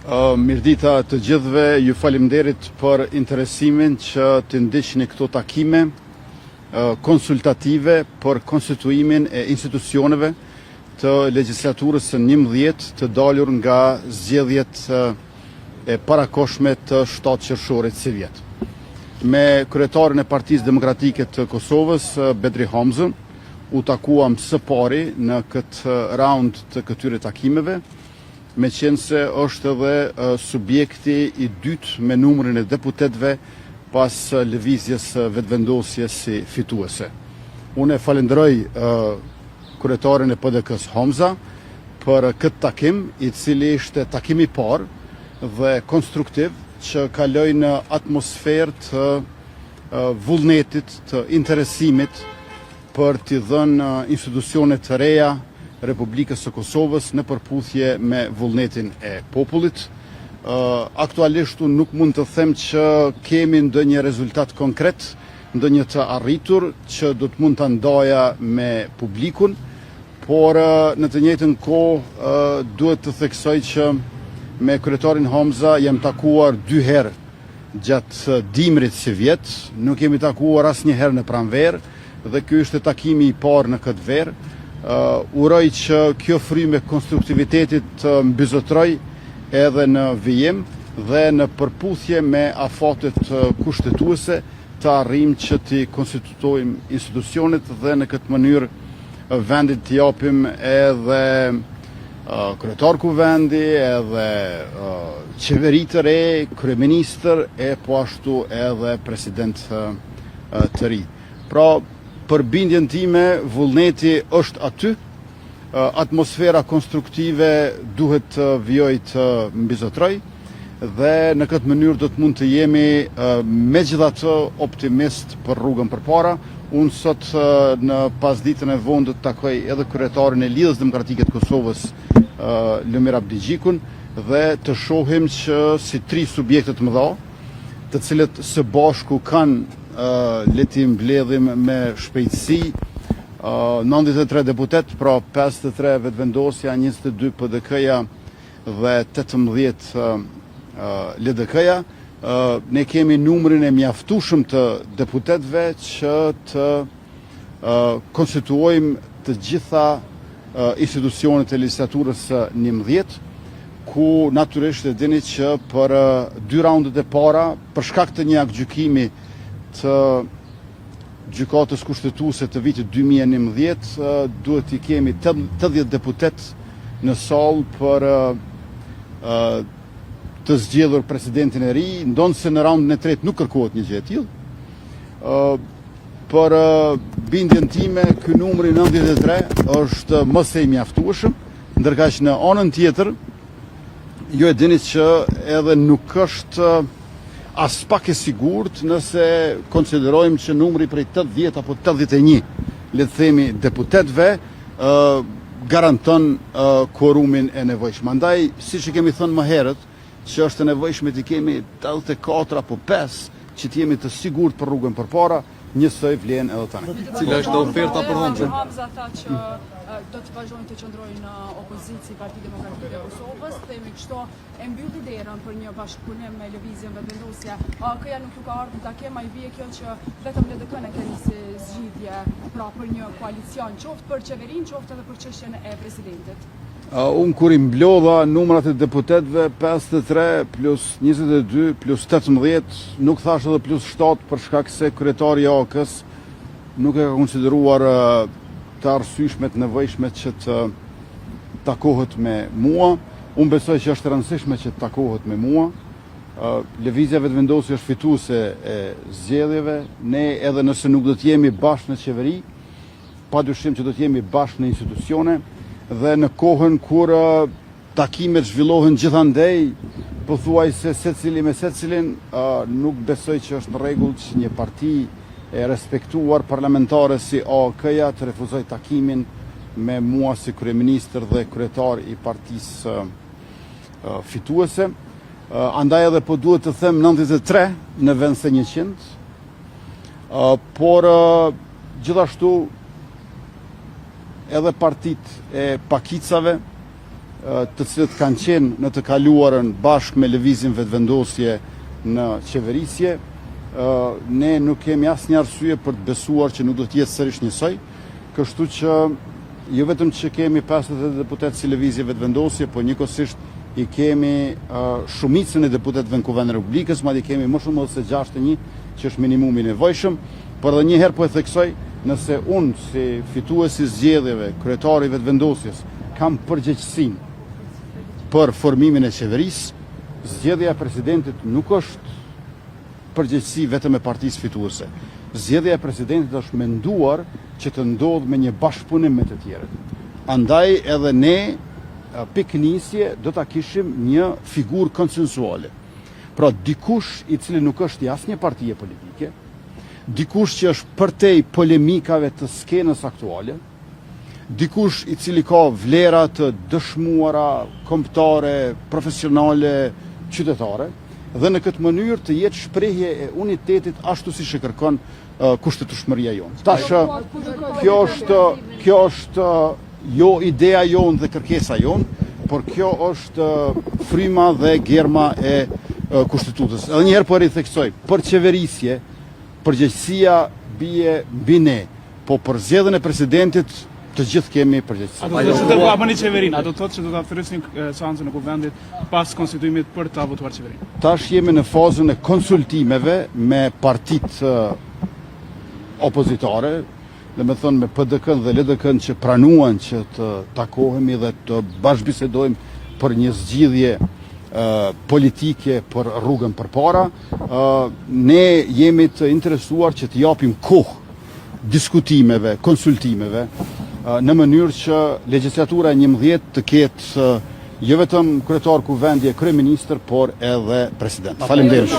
Mirdita të gjithëve, ju faleminderit për interesimin që të ndiqni këto takime konsultative për konstituimin e institucioneve të legjislaturës së 11 të dalur nga zgjedhjet e parakoshme të 7 qershorit si vjet. Me kryetarin e Partisë Demokratike të Kosovës, Bedri Hamzën, u takuam së pari në këtë raund të këtyre takimeve, me qenë se është edhe subjekti i dytë me numrin e deputetëve pas lëvizjes vetëvendosjes si fituese. Unë falenderoj kryetarin e PDK-s Hamza për këtë takim, i cili ishte takim i parë dhe konstruktiv që kaloi në atmosferë të vullnetit, të interesimit për t'i dhënë institucione të reja Republikës së Kosovës në përputhje me vullnetin e popullit. Aktualisht unë nuk mund të them që kemi ndonjë rezultat konkret, ndonjë të arritur që do të mund të ndaja me publikun, por në të njëjtën kohë duhet të theksoj që me kryetarin Hamza jam takuar 2 herë gjatë dimrit si vjet, nuk jemi takuar asnjëherë në pranverë dhe ky është takimi i parë në këtë verë. Uroj që kjo frymë e konstruktivitetit të mbizotroj edhe në vijim dhe në përputhje me afatet kushtetuese të arrijmë që të konstitutojmë institucionet dhe në këtë mënyrë vendit të japim edhe kryetar kuvendi, edhe qeveri të re, kryeministër e po ashtu edhe president të ri. Pra, për bindjen time, vullneti është aty, atmosfera konstruktive duhet të vijoj të mbizotroj dhe në këtë mënyrë do të mund të jemi megjithatë optimist për rrugën përpara. Unë sot në pasditën e vonë do të takoj edhe kryetarin e Lidhjes Demokratike të Kosovës, Lumir Abdigjikun, dhe të shohim që si 3 subjekte të mëdha, të cilët së bashku kanë le t'i mbledhim me shpejtësi 93 deputet, pra 53 vetëvendosja, 22 PDK-ja dhe 18 LDK-ja. Ne kemi numrin e mjaftueshëm të deputetëve që të konstituojmë të gjitha institucionet e legjislaturës së 11, ku natyrisht e dini që për 2 raundet e para, për shkak të një aktgjykimi të gjykatës kushtetuese të vitit 2011, duhet i kemi 80 deputet në sallë për të zgjedhur presidentin e ri, ndonë se në raundin e tretë nuk kërkohet një gjë e tillë. Për bindjen time, ky numri 93 është më së mjaftueshëm, ndërkaq në anën tjetër, ju e dini që edhe nuk është as pak e sigurt nëse konsiderojmë që numri prej 80 apo 81, le të themi, deputetëve garanton kvorumin e nevojshëm. Andaj, siç e kemi thënë më herët, që është e nevojshme të kemi 84 apo 5 që të jemi të sigurt për rrugën përpara, njësoj vlen edhe tani. Cila është oferta për Hamzën? Hamza tha që do të vazhdojnë të qëndrojnë në opozicë Partia Demokratike e Kosovës, themi kështu e mbylli derën për një bashkëpunim me lëvizjen vetëvendosje. Këja nuk ju ka ardhur takim, ai bie kjo që vetëm LDK-n e keni si zgjidhje, pra për një koalicion, qoftë për qeverinë, qoftë edhe për çështjen e presidentit. Unë kur i mblodha numrat e deputetëve 53 plus 22 plus 18, nuk thash edhe plus 7 për shkak se kryetari i AK-s nuk e ka konsideruar të arsyeshme të nevojshme që të takohet me mua. Unë besoj që është rëndësishme që të takohet me mua. Lëvizja vetëvendosje është fituese e zgjedhjeve. Ne edhe nëse nuk do të jemi bashkë në qeveri, padyshim që do të jemi bashkë në institucione, dhe në kohën kur takimet zhvillohen gjithandej, pothuajse secili me secilin, nuk besoj që është në rregull që një parti e respektuar parlamentare si AK-ja të refuzoj takimin me mua si kryeministër dhe kryetar i partisë fituese. Andaj edhe po duhet të them 93 në vend se 100, por gjithashtu edhe partit e pakicave, të cilët kanë qenë në të kaluarën bashkë me lëvizjen vetëvendosje në qeverisje, ne nuk kemi asnjë arsye për të besuar që nuk do të jetë sërish njësoj, kështu që jo vetëm që kemi 50 deputet si lëvizje vetëvendosje, po njëkohësisht i kemi shumicën e deputetëve në Kuvendin e Republikës, madje kemi më shumë se 61, që është minimumi i nevojshëm, por edhe një herë po e theksoj, nëse unë si fituesi zgjedhjeve, kryetari i vetëvendosjes, kam përgjegjësinë për formimin e qeverisë, zgjedhja e presidentit nuk është përgjegjësi vetëm e partisë fituese. Zgjedhja e presidentit është menduar që të ndodhë me një bashkëpunim me të tjerët. Andaj edhe ne piknisje do ta kishim një figurë konsensuale. Pra dikush i cili nuk është i asnjë partie politike, dikush që është përtej polemikave të skenës aktuale, dikush i cili ka vlera të dëshmuara, kombëtare, profesionale, qytetare, dhe në këtë mënyrë të jetë shprehje e unitetit ashtu siç e kërkon kushtetueshmëria jonë. Tash kjo është jo ideja jonë dhe kërkesa jonë, por kjo është fryma dhe germa e kushtetutës. Edhe një herë po ritheksoj, për qeverisje, përgjegjësia bie mbi ne, po për zgjedhjen e presidentit të gjithë kemi përgjegjësi. A do të thotë se do ta bëni qeverinë, a do të thotë se do ta thyrësni seancën e kuvendit pas konstituimit për ta votuar qeverinë? Tash jemi në fazën e konsultimeve me partitë opozitare, domethënë me PDK-n dhe LDK-n që pranuan që të takohemi dhe të bashkëbisedojmë për një zgjidhje politike për rrugën përpara. Ne jemi të interesuar që të japim kohë diskutimeve, konsultimeve, në mënyrë që legjislatura e 11 të ketë jo vetëm kryetar kuvendje, kryeministër, por edhe president. Faleminderit.